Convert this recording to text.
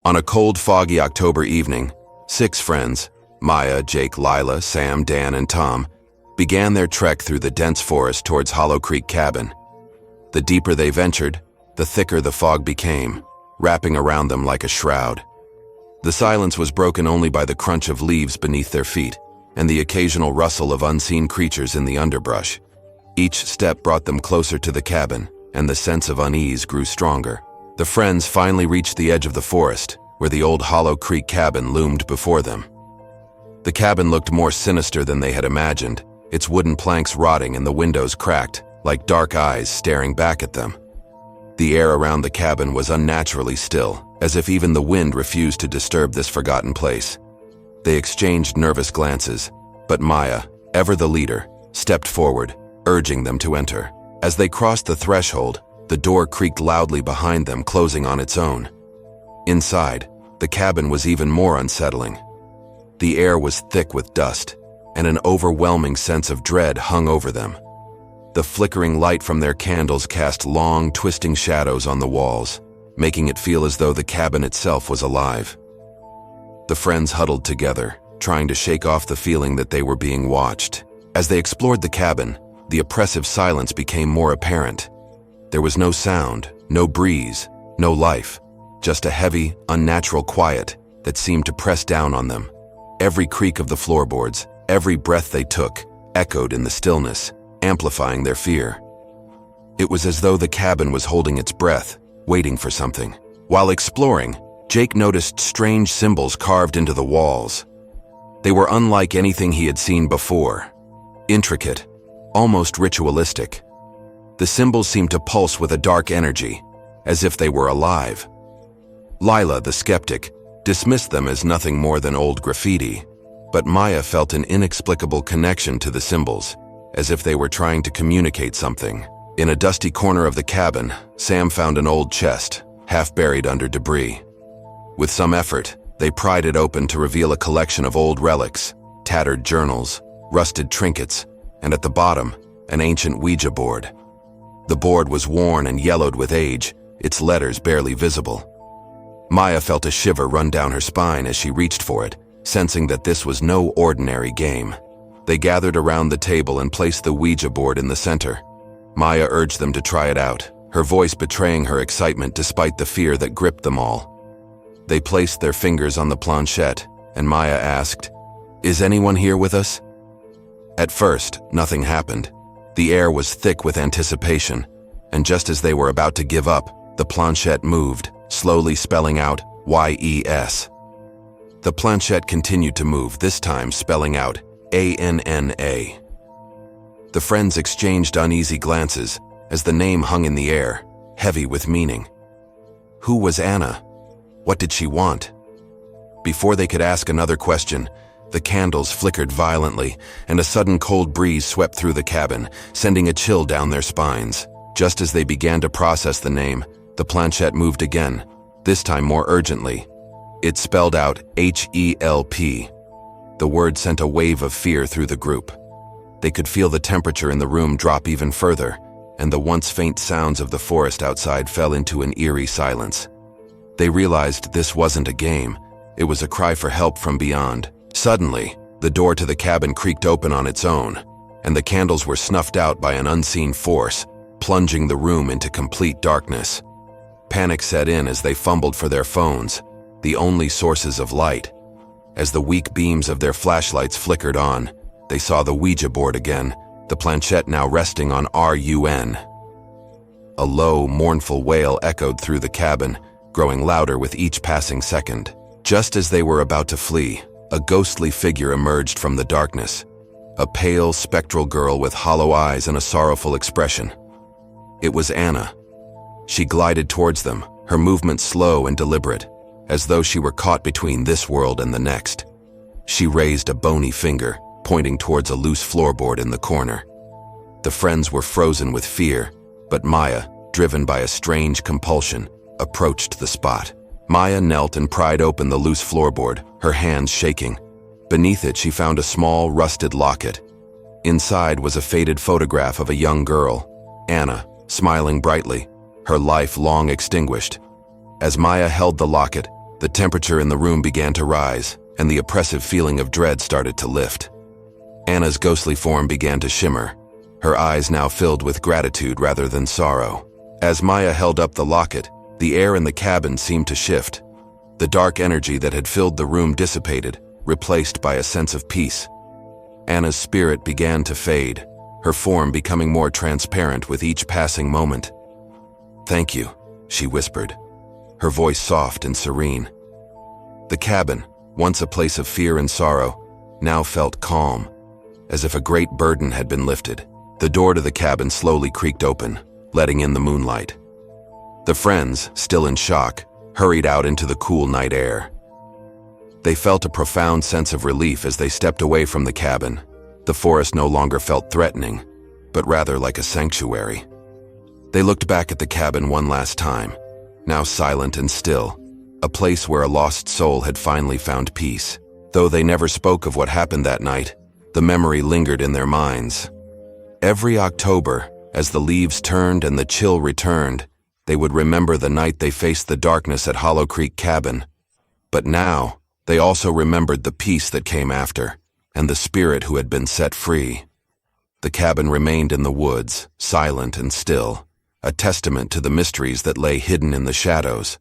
On a cold, foggy October evening, 6 friends, Maya, Jake, Lila, Sam, Dan, and Tom, began their trek through the dense forest towards Hollow Creek Cabin. The deeper they ventured, the thicker the fog became, wrapping around them like a shroud. The silence was broken only by the crunch of leaves beneath their feet and the occasional rustle of unseen creatures in the underbrush. Each step brought them closer to the cabin, and the sense of unease grew stronger. The friends finally reached the edge of the forest, where the old Hollow Creek cabin loomed before them. The cabin looked more sinister than they had imagined, its wooden planks rotting and the windows cracked, like dark eyes staring back at them. The air around the cabin was unnaturally still, as if even the wind refused to disturb this forgotten place. They exchanged nervous glances, but Maya, ever the leader, stepped forward, urging them to enter. As they crossed the threshold, the door creaked loudly behind them, closing on its own. Inside, the cabin was even more unsettling. The air was thick with dust, and an overwhelming sense of dread hung over them. The flickering light from their candles cast long, twisting shadows on the walls, making it feel as though the cabin itself was alive. The friends huddled together, trying to shake off the feeling that they were being watched. As they explored the cabin, the oppressive silence became more apparent. There was no sound, no breeze, no life, just a heavy, unnatural quiet that seemed to press down on them. Every creak of the floorboards, every breath they took, echoed in the stillness, amplifying their fear. It was as though the cabin was holding its breath, waiting for something. While exploring, Jake noticed strange symbols carved into the walls. They were unlike anything he had seen before. Intricate, almost ritualistic. The symbols seemed to pulse with a dark energy, as if they were alive. Lila, the skeptic, dismissed them as nothing more than old graffiti, but Maya felt an inexplicable connection to the symbols, as if they were trying to communicate something. In a dusty corner of the cabin, Sam found an old chest, half buried under debris. With some effort, they pried it open to reveal a collection of old relics, tattered journals, rusted trinkets, and at the bottom, an ancient Ouija board. The board was worn and yellowed with age, its letters barely visible. Maya felt a shiver run down her spine as she reached for it, sensing that this was no ordinary game. They gathered around the table and placed the Ouija board in the center. Maya urged them to try it out, her voice betraying her excitement despite the fear that gripped them all. They placed their fingers on the planchette, and Maya asked, "Is anyone here with us?" At first, nothing happened. The air was thick with anticipation, and just as they were about to give up, the planchette moved, slowly spelling out YES. The planchette continued to move, this time spelling out ANNA. The friends exchanged uneasy glances as the name hung in the air, heavy with meaning. Who was Anna? What did she want? Before they could ask another question, the candles flickered violently, and a sudden cold breeze swept through the cabin, sending a chill down their spines. Just as they began to process the name, the planchette moved again, this time more urgently. It spelled out HELP. The word sent a wave of fear through the group. They could feel the temperature in the room drop even further, and the once faint sounds of the forest outside fell into an eerie silence. They realized this wasn't a game, it was a cry for help from beyond. Suddenly, the door to the cabin creaked open on its own, and the candles were snuffed out by an unseen force, plunging the room into complete darkness. Panic set in as they fumbled for their phones, the only sources of light. As the weak beams of their flashlights flickered on, they saw the Ouija board again, the planchette now resting on RUN. A low, mournful wail echoed through the cabin, growing louder with each passing second. Just as they were about to flee, a ghostly figure emerged from the darkness, a pale, spectral girl with hollow eyes and a sorrowful expression. It was Anna. She glided towards them, her movement slow and deliberate, as though she were caught between this world and the next. She raised a bony finger, pointing towards a loose floorboard in the corner. The friends were frozen with fear, but Maya, driven by a strange compulsion, approached the spot. Maya knelt and pried open the loose floorboard, her hands shaking. Beneath it, she found a small, rusted locket. Inside was a faded photograph of a young girl, Anna, smiling brightly, her life long extinguished. As Maya held the locket, The temperature in the room began to rise, and the oppressive feeling of dread started to lift. Anna's ghostly form began to shimmer, her eyes now filled with gratitude rather than sorrow. As Maya held up the locket, the air in the cabin seemed to shift. The dark energy that had filled the room dissipated, replaced by a sense of peace. Anna's spirit began to fade, her form becoming more transparent with each passing moment. "Thank you," she whispered, her voice soft and serene. The cabin, once a place of fear and sorrow, now felt calm, as if a great burden had been lifted. The door to the cabin slowly creaked open, letting in the moonlight. The friends, still in shock, hurried out into the cool night air. They felt a profound sense of relief as they stepped away from the cabin. The forest no longer felt threatening, but rather like a sanctuary. They looked back at the cabin one last time, now silent and still, a place where a lost soul had finally found peace. Though they never spoke of what happened that night, the memory lingered in their minds. Every October, as the leaves turned and the chill returned, they would remember the night they faced the darkness at Hollow Creek Cabin. But now, they also remembered the peace that came after, and the spirit who had been set free. The cabin remained in the woods, silent and still, a testament to the mysteries that lay hidden in the shadows.